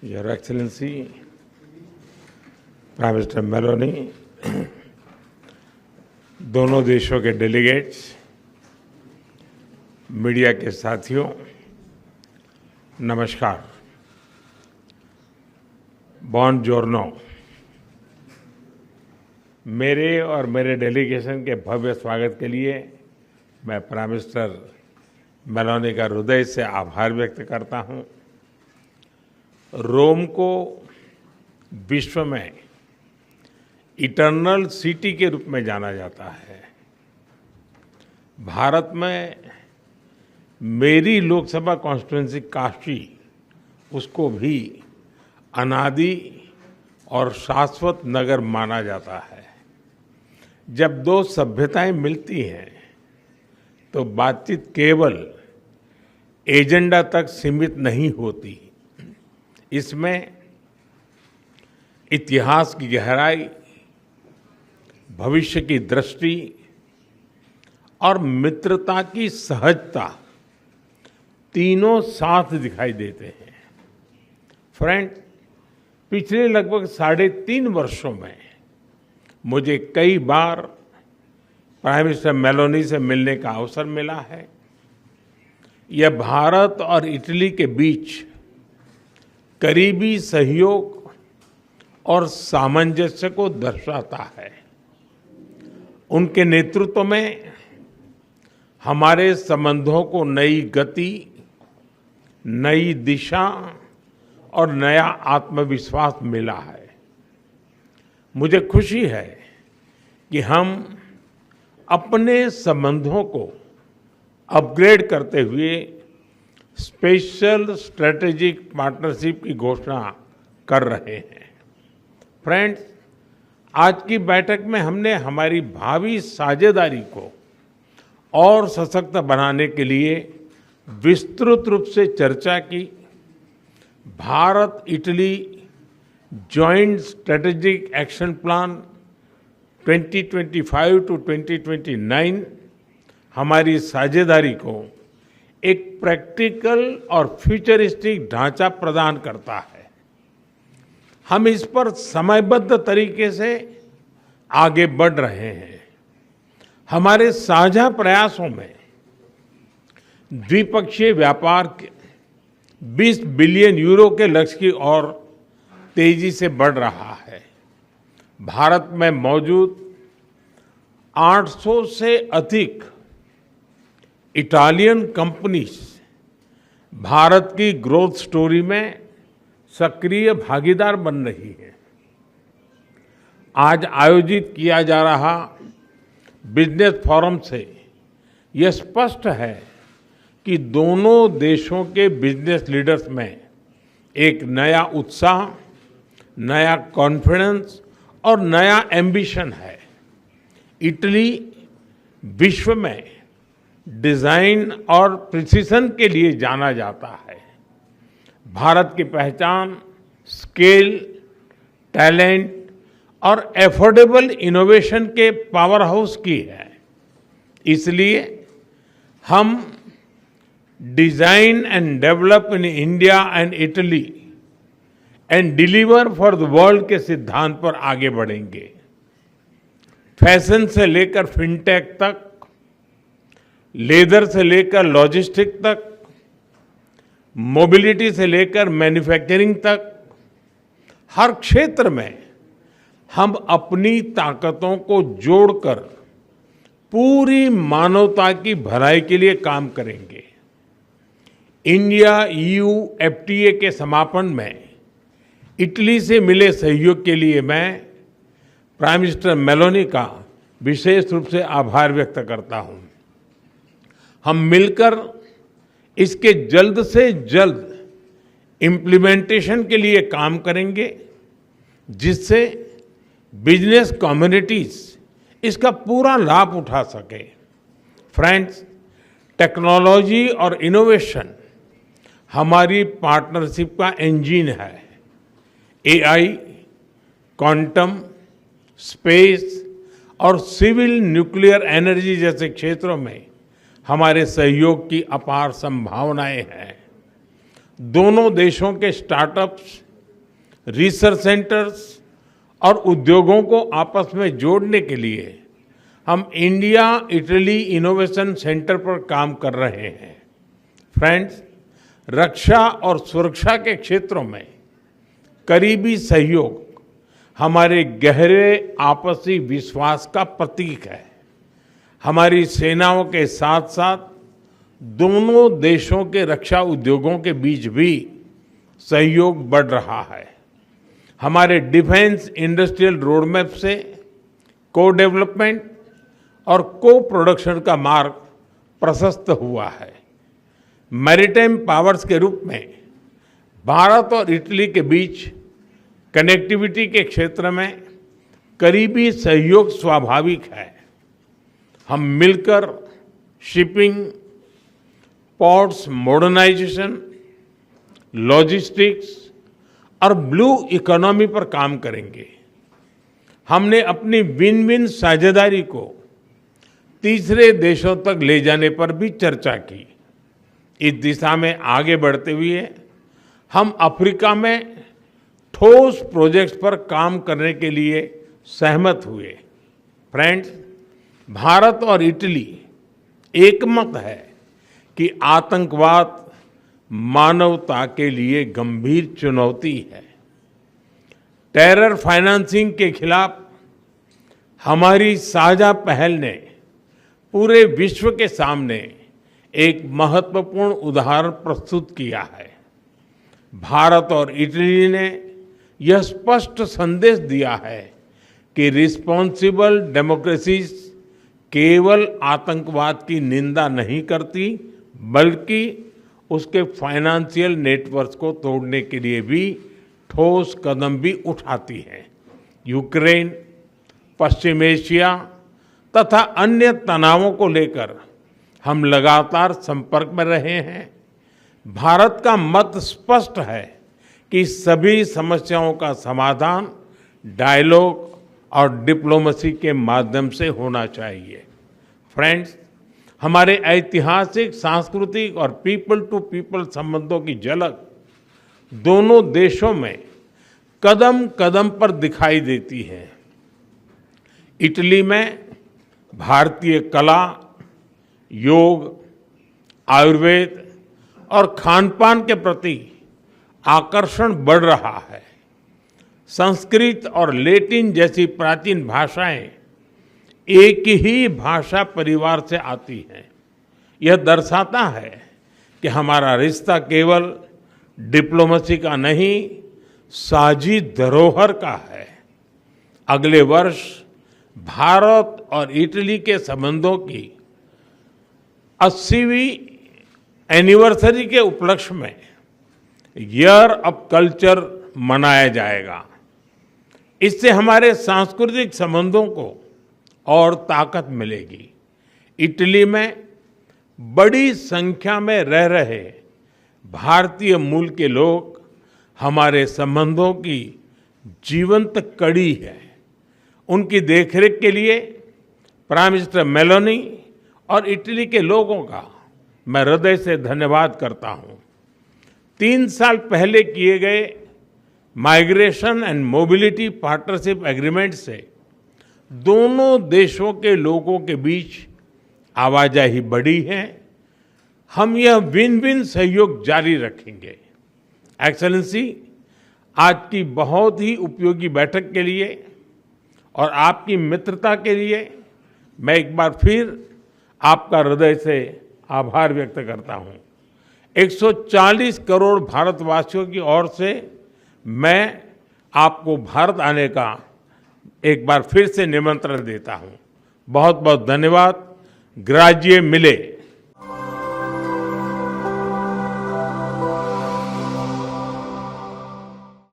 Your Excellency, prime minister Meloni, दोनों देशों के डेलीगेट्स, मीडिया के साथियों, नमस्कार। बॉनजोर्नो। मेरे और मेरे डेलीगेशन के भव्य स्वागत के लिए मैं प्राइम मिनिस्टर मेलोनी का हृदय से आभार व्यक्त करता हूं। रोम को विश्व में इटर्नल सिटी के रूप में जाना जाता है। भारत में मेरी लोकसभा कॉन्स्टिट्यूंसी काशी, उसको भी अनादि और शाश्वत नगर माना जाता है। जब दो सभ्यताएं मिलती हैं तो बातचीत केवल एजेंडा तक सीमित नहीं होती। इसमें इतिहास की गहराई, भविष्य की दृष्टि और मित्रता की सहजता तीनों साथ दिखाई देते हैं। फ्रेंड, पिछले लगभग 3.5 वर्षों में मुझे कई बार प्राइम मिनिस्टर मेलोनी से मिलने का अवसर मिला है। यह भारत और इटली के बीच करीबी सहयोग और सामंजस्य को दर्शाता है। उनके नेतृत्व में हमारे संबंधों को नई गति, नई दिशा और नया आत्मविश्वास मिला है। मुझे खुशी है कि हम अपने संबंधों को अपग्रेड करते हुए स्पेशल स्ट्रेटेजिक पार्टनरशिप की घोषणा कर रहे हैं। फ्रेंड्स, आज की बैठक में हमने हमारी भावी साझेदारी को और सशक्त बनाने के लिए विस्तृत रूप से चर्चा की। Bharat Italy joint strategic action plan 2025 to 2029 हमारी साझेदारी को एक प्रैक्टिकल और फ्यूचरिस्टिक ढांचा प्रदान करता है। हम इस पर समयबद्ध तरीके से आगे बढ़ रहे हैं। हमारे साझा प्रयासों में द्विपक्षीय व्यापार के 20 बिलियन यूरो के लक्ष्य की ओर तेजी से बढ़ रहा है। भारत में मौजूद 800 से अधिक इटालियन कंपनीज भारत की ग्रोथ स्टोरी में सक्रिय भागीदार बन रही है। आज आयोजित किया जा रहा बिजनेस फोरम से यह स्पष्ट है कि दोनों देशों के बिजनेस लीडर्स में एक नया उत्साह, नया कॉन्फिडेंस और नया एम्बिशन है। इटली विश्व में डिजाइन और प्रिसिशन के लिए जाना जाता है। भारत की पहचान स्केल, टैलेंट और एफोर्डेबल इनोवेशन के पावर हाउस की है। इसलिए हम design and develop in India and Italy and deliver for the world के सिद्धांत पर आगे बढ़ेंगे। फैशन से लेकर फिनटेक तक, लेदर से लेकर लॉजिस्टिक तक, मोबिलिटी से लेकर मैन्युफैक्चरिंग तक, हर क्षेत्र में हम अपनी ताकतों को जोड़कर पूरी मानवता की भलाई के लिए काम करेंगे। इंडिया EU FTA के समापन में इटली से मिले सहयोग के लिए मैं प्राइम मिनिस्टर मेलोनी का विशेष रूप से आभार व्यक्त करता हूं। हम मिलकर इसके जल्द से जल्द इम्प्लीमेंटेशन के लिए काम करेंगे, जिससे बिजनेस कम्युनिटीज इसका पूरा लाभ उठा सके। फ्रेंड्स, टेक्नोलॉजी और इनोवेशन हमारी पार्टनरशिप का इंजन है। AI, क्वांटम, स्पेस और सिविल न्यूक्लियर एनर्जी जैसे क्षेत्रों में हमारे सहयोग की अपार संभावनाएं हैं। दोनों देशों के स्टार्टअप्स रिसर्च सेंटर्स और उद्योगों को आपस में जोड़ने के लिए हम इंडिया इटली इनोवेशन सेंटर पर काम कर रहे हैं। फ्रेंड्स, रक्षा और सुरक्षा के क्षेत्रों में करीबी सहयोग हमारे गहरे आपसी विश्वास का प्रतीक है। हमारी सेनाओं के साथ साथ दोनों देशों के रक्षा उद्योगों के बीच भी सहयोग बढ़ रहा है। हमारे डिफेंस इंडस्ट्रियल रोडमैप से को डेवलपमेंट और को प्रोडक्शन का मार्ग प्रशस्त हुआ है। मैरीटाइम पावर्स के रूप में भारत और इटली के बीच कनेक्टिविटी के क्षेत्र में करीबी सहयोग स्वाभाविक है। हम मिलकर शिपिंग, पोर्ट्स मॉडर्नाइजेशन, लॉजिस्टिक्स और ब्लू इकोनॉमी पर काम करेंगे। हमने अपनी विन विन साझेदारी को तीसरे देशों तक ले जाने पर भी चर्चा की। इस दिशा में आगे बढ़ते हुए हम अफ्रीका में ठोस प्रोजेक्ट्स पर काम करने के लिए सहमत हुए। फ्रेंड्स, भारत और इटली एकमत है कि आतंकवाद मानवता के लिए गंभीर चुनौती है। टेरर फाइनेंसिंग के खिलाफ हमारी साझा पहल ने पूरे विश्व के सामने एक महत्वपूर्ण उदाहरण प्रस्तुत किया है। भारत और इटली ने यह स्पष्ट संदेश दिया है कि रिस्पॉन्सिबल डेमोक्रेसीज केवल आतंकवाद की निंदा नहीं करती, बल्कि उसके फाइनेंशियल नेटवर्क को तोड़ने के लिए भी ठोस कदम भी उठाती है। यूक्रेन, पश्चिम एशिया तथा अन्य तनावों को लेकर हम लगातार संपर्क में रहे हैं। भारत का मत स्पष्ट है कि सभी समस्याओं का समाधान डायलॉग और डिप्लोमेसी के माध्यम से होना चाहिए। फ्रेंड्स, हमारे ऐतिहासिक, सांस्कृतिक और पीपल टू पीपल संबंधों की झलक दोनों देशों में कदम कदम पर दिखाई देती है। इटली में भारतीय कला, योग, आयुर्वेद और खानपान के प्रति आकर्षण बढ़ रहा है। संस्कृत और लैटिन जैसी प्राचीन भाषाएं एक ही भाषा परिवार से आती हैं। यह दर्शाता है कि हमारा रिश्ता केवल डिप्लोमेसी का नहीं, साझी धरोहर का है। अगले वर्ष भारत और इटली के संबंधों की 80वीं एनिवर्सरी के उपलक्ष्य में ईयर ऑफ कल्चर मनाया जाएगा। इससे हमारे सांस्कृतिक संबंधों को और ताकत मिलेगी। इटली में बड़ी संख्या में रह रहे भारतीय मूल के लोग हमारे संबंधों की जीवंत कड़ी है। उनकी देखरेख के लिए प्राइम मिनिस्टर मेलोनी और इटली के लोगों का मैं हृदय से धन्यवाद करता हूं। 3 साल पहले किए गए migration and mobility partnership agreement से दोनों देशों के लोगों के बीच आवाजाही बढ़ी है। हम यह विन विन सहयोग जारी रखेंगे। एक्सेलेंसी, आज की बहुत ही उपयोगी बैठक के लिए और आपकी मित्रता के लिए मैं एक बार फिर आपका हृदय से आभार व्यक्त करता हूं। 140 करोड़ भारतवासियों की ओर से मैं आपको भारत आने का एक बार फिर से निमंत्रण देता हूं। बहुत बहुत धन्यवाद। ग्राजिए मिले।